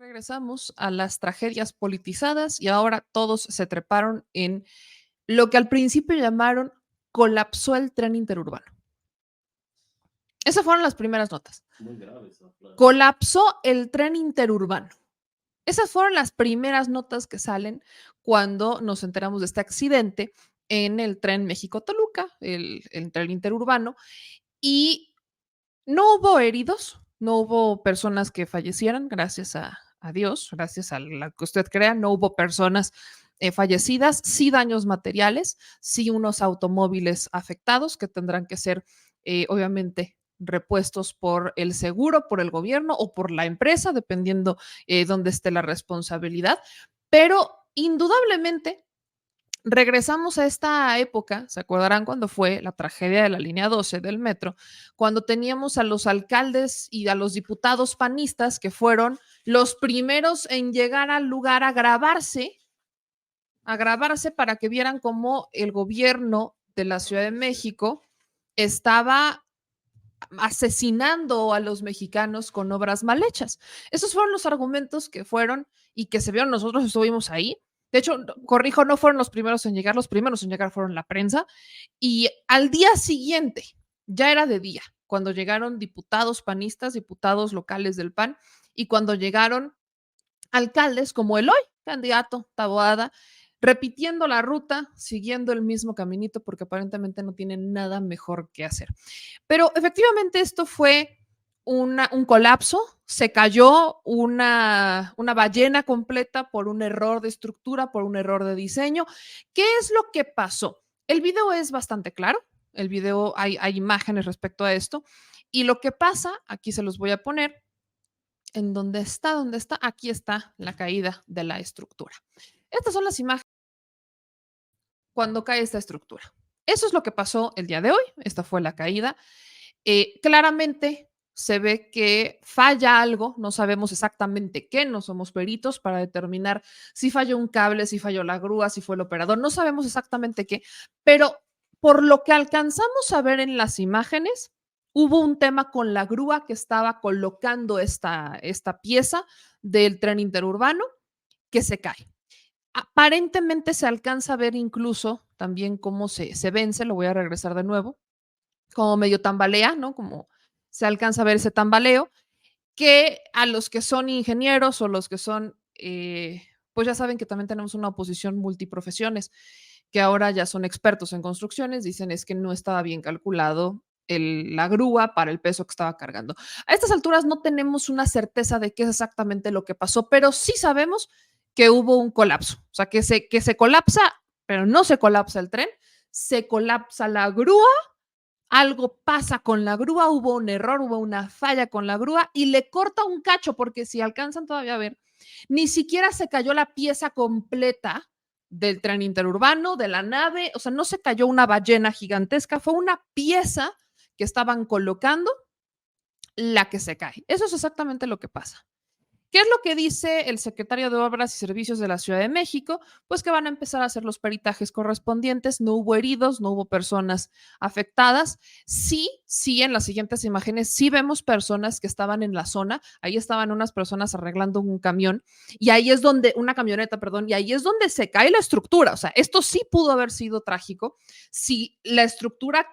Regresamos a las tragedias politizadas y ahora todos se treparon en lo que al principio llamaron colapsó el tren interurbano. Esas fueron las primeras notas. Muy grave esa frase. Colapsó el tren interurbano. Esas fueron las primeras notas que salen cuando nos enteramos de este accidente en el tren México-Toluca, el tren interurbano, y no hubo heridos, no hubo personas que fallecieran, gracias a Dios, gracias a la que usted crea, no hubo personas fallecidas, sí daños materiales, sí unos automóviles afectados que tendrán que ser, obviamente, repuestos por el seguro, por el gobierno o por la empresa, dependiendo dónde esté la responsabilidad. Pero indudablemente regresamos a esta época, ¿se acordarán cuando fue la tragedia de la línea 12 del metro? Cuando teníamos a los alcaldes y a los diputados panistas que fueron los primeros en llegar al lugar a grabarse para que vieran cómo el gobierno de la Ciudad de México estaba asesinando a los mexicanos con obras mal hechas. Esos fueron los argumentos que fueron y que se vieron, nosotros estuvimos ahí. De hecho, corrijo, no fueron los primeros en llegar, los primeros en llegar fueron la prensa. Y al día siguiente, ya era de día, cuando llegaron diputados panistas, diputados locales del PAN, y cuando llegaron alcaldes como el hoy candidato Taboada, repitiendo la ruta, siguiendo el mismo caminito, porque aparentemente no tienen nada mejor que hacer. Pero efectivamente esto fue un colapso, se cayó una ballena completa por un error de estructura, por un error de diseño. ¿Qué es lo que pasó? El video es bastante claro, el video hay imágenes respecto a esto, y lo que pasa, aquí se los voy a poner, en dónde está, aquí está la caída de la estructura. Estas son las imágenes cuando cae esta estructura. Eso es lo que pasó el día de hoy, esta fue la caída. Claramente se ve que falla algo, no sabemos exactamente qué, no somos peritos para determinar si falló un cable, si falló la grúa, si fue el operador, no sabemos exactamente qué, pero por lo que alcanzamos a ver en las imágenes, hubo un tema con la grúa que estaba colocando esta pieza del tren interurbano que se cae. Aparentemente se alcanza a ver incluso también cómo se vence, lo voy a regresar de nuevo, como medio tambalea, ¿no? Como se alcanza a ver ese tambaleo, que a los que son ingenieros o los que son, pues ya saben que también tenemos una oposición multiprofesiones, que ahora ya son expertos en construcciones, dicen es que no estaba bien calculado la grúa para el peso que estaba cargando. A estas alturas no tenemos una certeza de qué es exactamente lo que pasó, pero sí sabemos que hubo un colapso, o sea, que se colapsa, pero no se colapsa el tren, se colapsa la grúa, algo pasa con la grúa, hubo un error, hubo una falla con la grúa y le corta un cacho, porque si alcanzan todavía a ver, ni siquiera se cayó la pieza completa del tren interurbano, de la nave, o sea, no se cayó una ballena gigantesca, fue una pieza que estaban colocando la que se cae. Eso es exactamente lo que pasa. ¿Qué es lo que dice el secretario de Obras y Servicios de la Ciudad de México? Pues que van a empezar a hacer los peritajes correspondientes. No hubo heridos, no hubo personas afectadas. Sí, sí, en las siguientes imágenes sí vemos personas que estaban en la zona. Ahí estaban unas personas arreglando un camión y ahí es donde, una camioneta, perdón, y ahí es donde se cae la estructura. O sea, esto sí pudo haber sido trágico si la estructura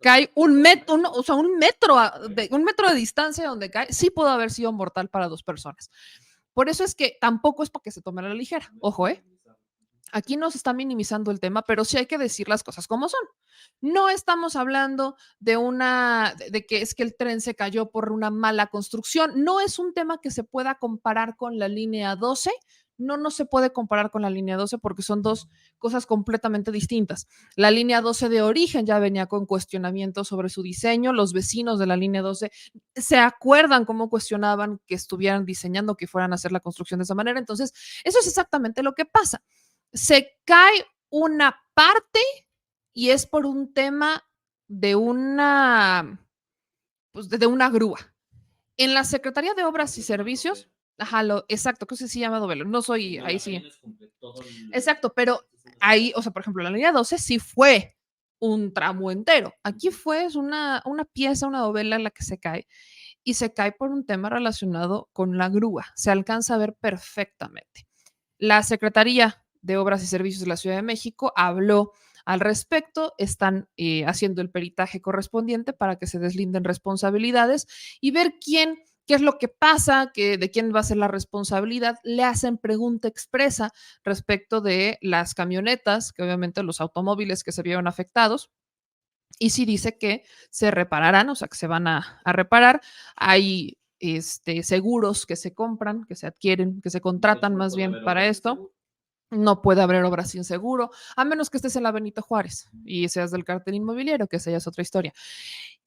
cae o sea, un metro de distancia donde cae, sí pudo haber sido mortal para dos personas. Por eso es que tampoco es para que se tome a la ligera. Ojo, ¿eh? Aquí no se está minimizando el tema, pero sí hay que decir las cosas como son. No estamos hablando de que es que el tren se cayó por una mala construcción. No es un tema que se pueda comparar con la línea 12. No se puede comparar con la línea 12 porque son dos cosas completamente distintas. La línea 12 de origen ya venía con cuestionamientos sobre su diseño. Los vecinos de la línea 12 se acuerdan cómo cuestionaban que estuvieran diseñando, que fueran a hacer la construcción de esa manera. Entonces, eso es exactamente lo que pasa. Se cae una parte y es por un tema de pues de una grúa. En la Secretaría de Obras y Servicios, ajá, exacto, que se llama Dovelo, no soy, ahí sí. Exacto, pero ahí, o sea, por ejemplo, la línea 12 sí fue un tramo entero. Aquí fue una pieza, una dovela la que se cae. y se cae por un tema relacionado con la grúa. Se alcanza a ver perfectamente. La Secretaría de Obras y Servicios de la Ciudad de México habló al respecto, están haciendo el peritaje correspondiente para que se deslinden responsabilidades y ver qué es lo que pasa, de quién va a ser la responsabilidad. Le hacen pregunta expresa respecto de las camionetas, que obviamente los automóviles que se vieron afectados, y sí dice que se repararán, o sea, que se van a reparar. Hay seguros que se compran, que se adquieren, que se contratan más bien para esto. No puede haber obras sin seguro, a menos que estés en la Benito Juárez y seas del cartel inmobiliario, que esa ya es otra historia.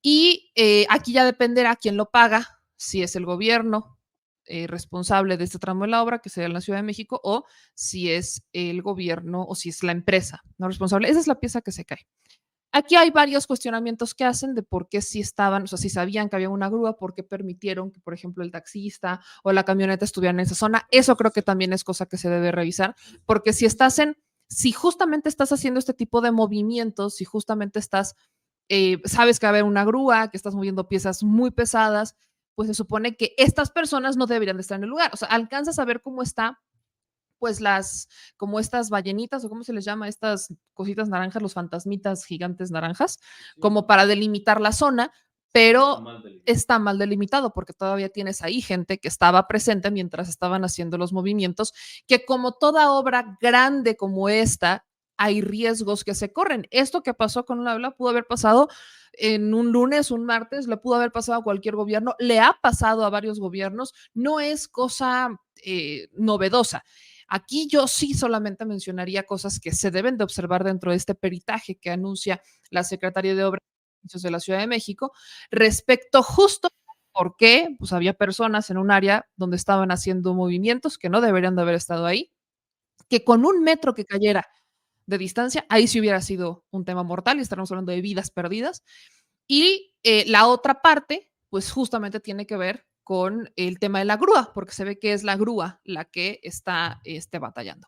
Y aquí ya dependerá quién lo paga, si es el gobierno responsable de este tramo de la obra, que sea en la Ciudad de México, o si es el gobierno o si es la empresa no responsable. Esa es la pieza que se cae. Aquí hay varios cuestionamientos que hacen de por qué si estaban, o sea, si sabían que había una grúa, por qué permitieron que, por ejemplo, el taxista o la camioneta estuvieran en esa zona. Eso creo que también es cosa que se debe revisar, porque si justamente estás haciendo este tipo de movimientos, si justamente sabes que va a haber una grúa, que estás moviendo piezas muy pesadas, pues se supone que estas personas no deberían de estar en el lugar. O sea, alcanzas a ver cómo está pues como estas ballenitas, o cómo se les llama, estas cositas naranjas, los fantasmitas gigantes naranjas, como para delimitar la zona, pero está mal delimitado porque todavía tienes ahí gente que estaba presente mientras estaban haciendo los movimientos, que como toda obra grande como esta, hay riesgos que se corren. Esto que pasó con la habla pudo haber pasado en un lunes, un martes, le pudo haber pasado a cualquier gobierno, le ha pasado a varios gobiernos, no es cosa novedosa. Aquí yo sí solamente mencionaría cosas que se deben de observar dentro de este peritaje que anuncia la Secretaría de Obras y Servicios de la Ciudad de México respecto justo por qué pues había personas en un área donde estaban haciendo movimientos que no deberían de haber estado ahí, que con 1 metro que cayera de distancia, ahí sí hubiera sido un tema mortal y estaríamos hablando de vidas perdidas. Y la otra parte, pues justamente tiene que ver con el tema de la grúa, porque se ve que es la grúa la que está batallando.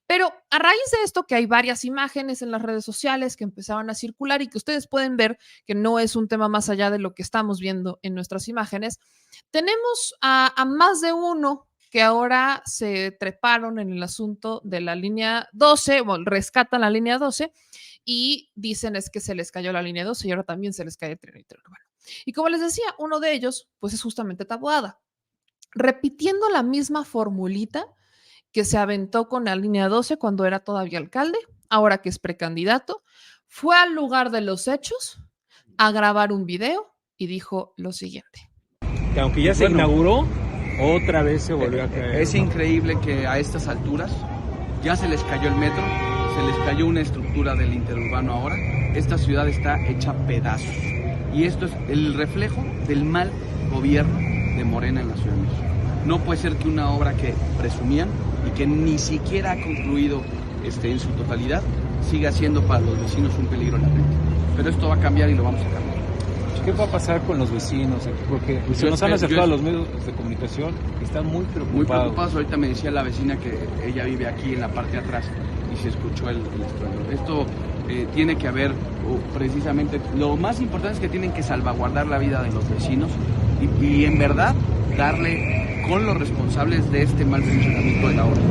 Pero a raíz de esto, que hay varias imágenes en las redes sociales que empezaron a circular y que ustedes pueden ver que no es un tema más allá de lo que estamos viendo en nuestras imágenes, tenemos a más de uno que ahora se treparon en el asunto de la línea 12, bueno, rescatan la línea 12 y dicen es que se les cayó la línea 12 y ahora también se les cae el tren interurbano. Y como les decía, uno de ellos, pues es justamente Taboada, repitiendo la misma formulita que se aventó con la línea 12 cuando era todavía alcalde, ahora que es precandidato, fue al lugar de los hechos a grabar un video y dijo lo siguiente. Que aunque ya se inauguró, otra vez se volvió a caer. Es increíble que a estas alturas ya se les cayó el metro, se les cayó una estructura del interurbano ahora. Esta ciudad está hecha pedazos. Y esto es el reflejo del mal gobierno de Morena en la Ciudad de México. No puede ser que una obra que presumían y que ni siquiera ha concluido en su totalidad siga siendo para los vecinos un peligro latente. Pero esto va a cambiar y lo vamos a cambiar. ¿Qué va a pasar con los vecinos aquí? Porque se nos han acercado a los medios de comunicación y están muy preocupados. Muy preocupados. Ahorita me decía la vecina que ella vive aquí en la parte de atrás y se escuchó el estruendo. Esto tiene que haber precisamente, lo más importante es que tienen que salvaguardar la vida de los vecinos y en verdad darle con los responsables de este mal funcionamiento de la obra.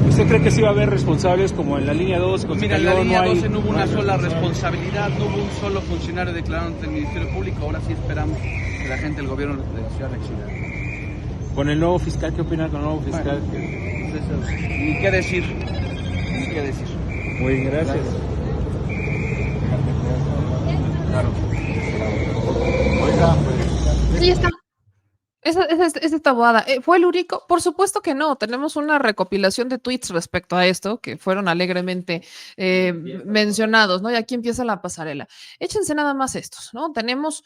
¿Usted cree que sí va a haber responsables como en la línea 12? Mira, en la línea 12 no hubo una sola responsabilidad, no hubo un solo funcionario declarado ante el Ministerio Público. Ahora sí esperamos que la gente del gobierno de Ciudad reaccione. Con el nuevo fiscal, ¿qué opina con el nuevo fiscal? Bueno, pues eso, ni qué decir, ni qué decir. Muy bien, gracias. Claro. Oiga, pues... Sí, está. Es Taboada. ¿Fue el único? Por supuesto que no. Tenemos una recopilación de tweets respecto a esto que fueron alegremente mencionados, ¿no? Y aquí empieza la pasarela. Échense nada más estos, ¿no? Tenemos,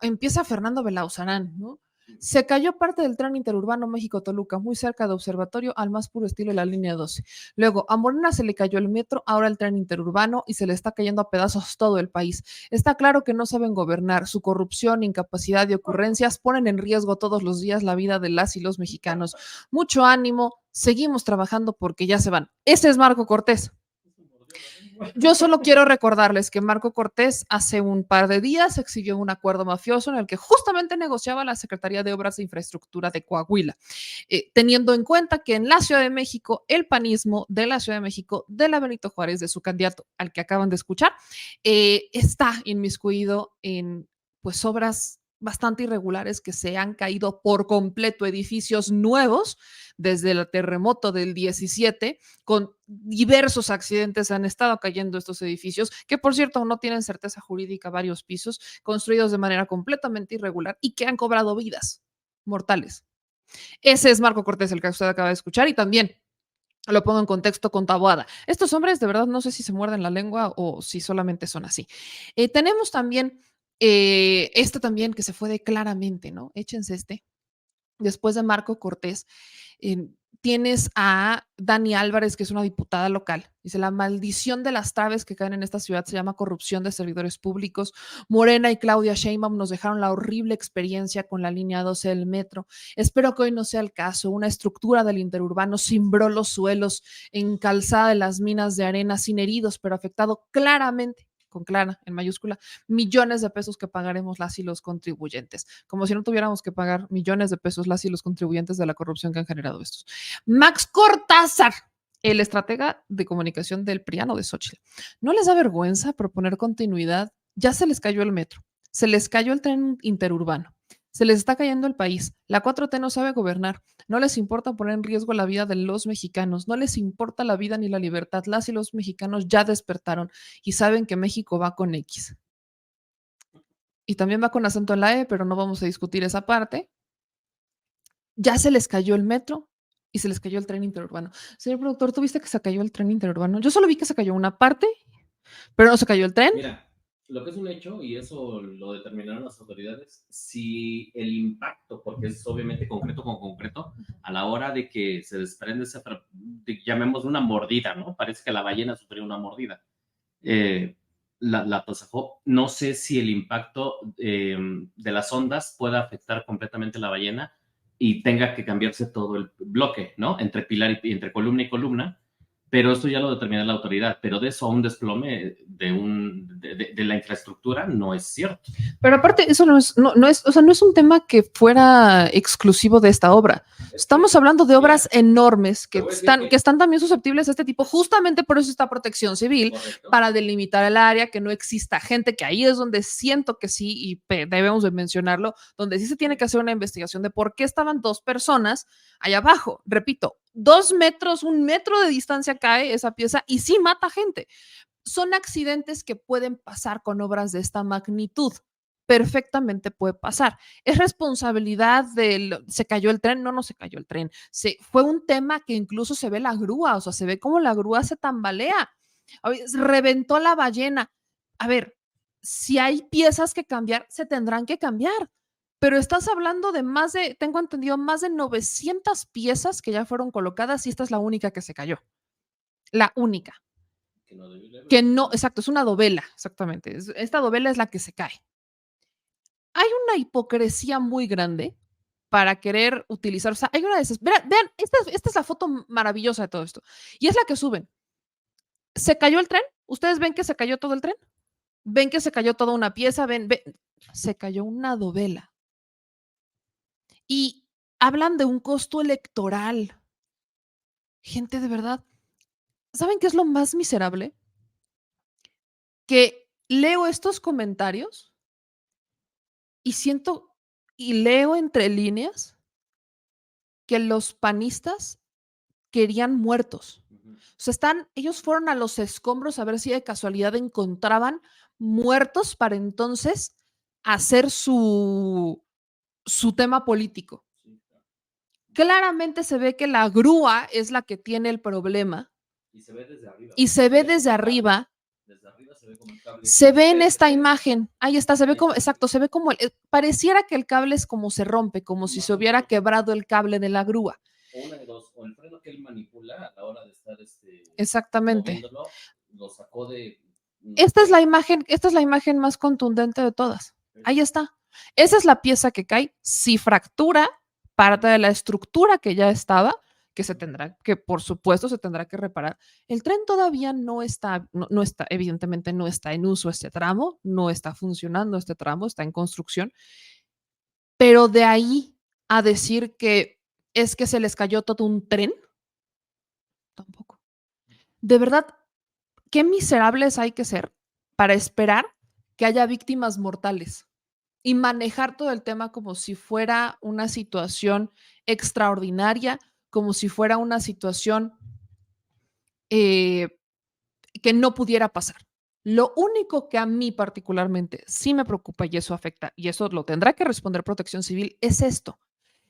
empieza Fernando Belauzarán, ¿no? Se cayó parte del tren interurbano México-Toluca, muy cerca de Observatorio, al más puro estilo de la línea 12. Luego, a Morena se le cayó el metro, ahora el tren interurbano y se le está cayendo a pedazos todo el país. Está claro que no saben gobernar. Su corrupción, incapacidad y ocurrencias ponen en riesgo todos los días la vida de las y los mexicanos. Mucho ánimo, seguimos trabajando porque ya se van. Ese es Marco Cortés. Yo solo quiero recordarles que Marco Cortés hace un par de días exhibió un acuerdo mafioso en el que justamente negociaba la Secretaría de Obras de Infraestructura de Coahuila, teniendo en cuenta que en la Ciudad de México, el panismo de la Ciudad de México, de la Benito Juárez, de su candidato al que acaban de escuchar, está inmiscuido en pues obras bastante irregulares que se han caído por completo, edificios nuevos desde el terremoto del 17, con diversos accidentes han estado cayendo estos edificios, que por cierto no tienen certeza jurídica, varios pisos, construidos de manera completamente irregular y que han cobrado vidas mortales. Ese es Marco Cortés, el que usted acaba de escuchar, y también lo pongo en contexto con Taboada. Estos hombres de verdad no sé si se muerden la lengua o si solamente son así. Tenemos también esto también que se fue de claramente, ¿no? Échense este. Después de Marco Cortés, tienes a Dani Álvarez, que es una diputada local. Dice, la maldición de las traves que caen en esta ciudad se llama corrupción de servidores públicos. Morena y Claudia Sheinbaum nos dejaron la horrible experiencia con la línea 12 del metro. Espero que hoy no sea el caso. Una estructura del interurbano cimbró los suelos, encalzada de las minas de arena, sin heridos, pero afectado claramente, con clara, en mayúscula, millones de pesos que pagaremos las y los contribuyentes, como si no tuviéramos que pagar millones de pesos las y los contribuyentes de la corrupción que han generado estos. Max Cortázar, el estratega de comunicación del PRIAN de Xochitl. ¿No les da vergüenza proponer continuidad? Ya se les cayó el metro, se les cayó el tren interurbano, se les está cayendo el país. La 4T no sabe gobernar. No les importa poner en riesgo la vida de los mexicanos. No les importa la vida ni la libertad. Las y los mexicanos ya despertaron y saben que México va con X. Y también va con acento en la E, pero no vamos a discutir esa parte. Ya se les cayó el metro y se les cayó el tren interurbano. Señor productor, ¿tú viste que se cayó el tren interurbano? Yo solo vi que se cayó una parte, pero no se cayó el tren. Mira, lo que es un hecho, y eso lo determinaron las autoridades, si el impacto, porque es obviamente concreto con concreto, a la hora de que se desprende esa, llamemos una mordida, ¿no? Parece que la ballena sufrió una mordida. La tasajó. No sé si el impacto de las ondas pueda afectar completamente la ballena y tenga que cambiarse todo el bloque, ¿no? Entre pilar y entre columna y columna. Pero esto ya lo determina la autoridad, pero de eso a un desplome de la infraestructura no es cierto. Pero aparte, eso no es, o sea, no es un tema que fuera exclusivo de esta obra. Estamos hablando de obras enormes que están también susceptibles a este tipo, justamente por eso está Protección Civil, correcto, para delimitar el área, que no exista gente, que ahí es donde siento que sí, y debemos de mencionarlo, donde sí se tiene que hacer una investigación de por qué estaban dos personas allá abajo. Repito, 2 metros, 1 metro de distancia cae esa pieza y sí mata gente. Son accidentes que pueden pasar con obras de esta magnitud. Perfectamente puede pasar. ¿Es responsabilidad se cayó el tren? No se cayó el tren. Fue un tema que incluso se ve la grúa, o sea, se ve como la grúa se tambalea. Reventó la ballena. A ver, si hay piezas que cambiar, se tendrán que cambiar. Pero estás hablando de tengo entendido, más de 900 piezas que ya fueron colocadas y esta es la única que se cayó. La única. Que no, exacto, es una dovela, exactamente. Esta dovela es la que se cae. Hay una hipocresía muy grande para querer utilizar, o sea, hay una de esas. Vean, esta es la foto maravillosa de todo esto. Y es la que suben. ¿Se cayó el tren? ¿Ustedes ven que se cayó todo el tren? ¿Ven que se cayó toda una pieza? ¿Ven? Se cayó una dovela. Y hablan de un costo electoral. Gente, de verdad, ¿saben qué es lo más miserable? Que leo estos comentarios y siento y leo entre líneas que los panistas querían muertos. O sea, ellos fueron a los escombros a ver si de casualidad encontraban muertos para entonces hacer su tema político. Claramente se ve que la grúa es la que tiene el problema. Y se ve desde arriba. Y se ve desde arriba. Desde arriba se ve como el cable. Se ve en esta imagen. Ahí está, se ve como, exacto, se ve como, pareciera que el cable es como se rompe, como si se hubiera quebrado el cable de la grúa. O una de dos, o el freno que él manipula a la hora de estar exactamente. Lo sacó de. Esta es la imagen más contundente de todas. Ahí está. Esa es la pieza que cae. Si fractura parte de la estructura que ya estaba, que por supuesto se tendrá que reparar. El tren todavía no está, evidentemente no está en uso este tramo, no está funcionando este tramo, está en construcción, pero de ahí a decir que es que se les cayó todo un tren, tampoco. De verdad, qué miserables hay que ser para esperar que haya víctimas mortales y manejar todo el tema como si fuera una situación extraordinaria, como si fuera una situación eh, que no pudiera pasar. Lo único que a mí particularmente sí me preocupa y eso afecta, y eso lo tendrá que responder Protección Civil, es esto,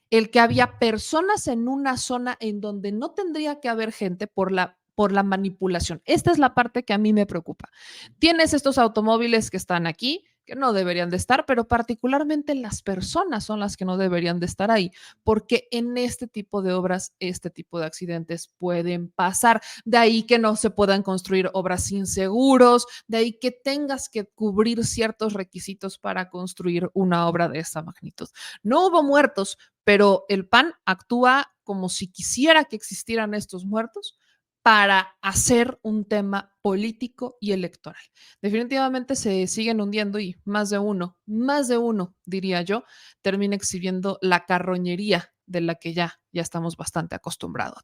el que había personas en una zona en donde no tendría que haber gente por la manipulación. Esta es la parte que a mí me preocupa. Tienes estos automóviles que están aquí, que no deberían de estar, pero particularmente las personas son las que no deberían de estar ahí, porque en este tipo de obras, este tipo de accidentes pueden pasar. De ahí que no se puedan construir obras sin seguros, de ahí que tengas que cubrir ciertos requisitos para construir una obra de esta magnitud. No hubo muertos, pero el PAN actúa como si quisiera que existieran estos muertos para hacer un tema político y electoral. Definitivamente se siguen hundiendo y más de uno, diría yo, termina exhibiendo la carroñería de la que ya estamos bastante acostumbrados.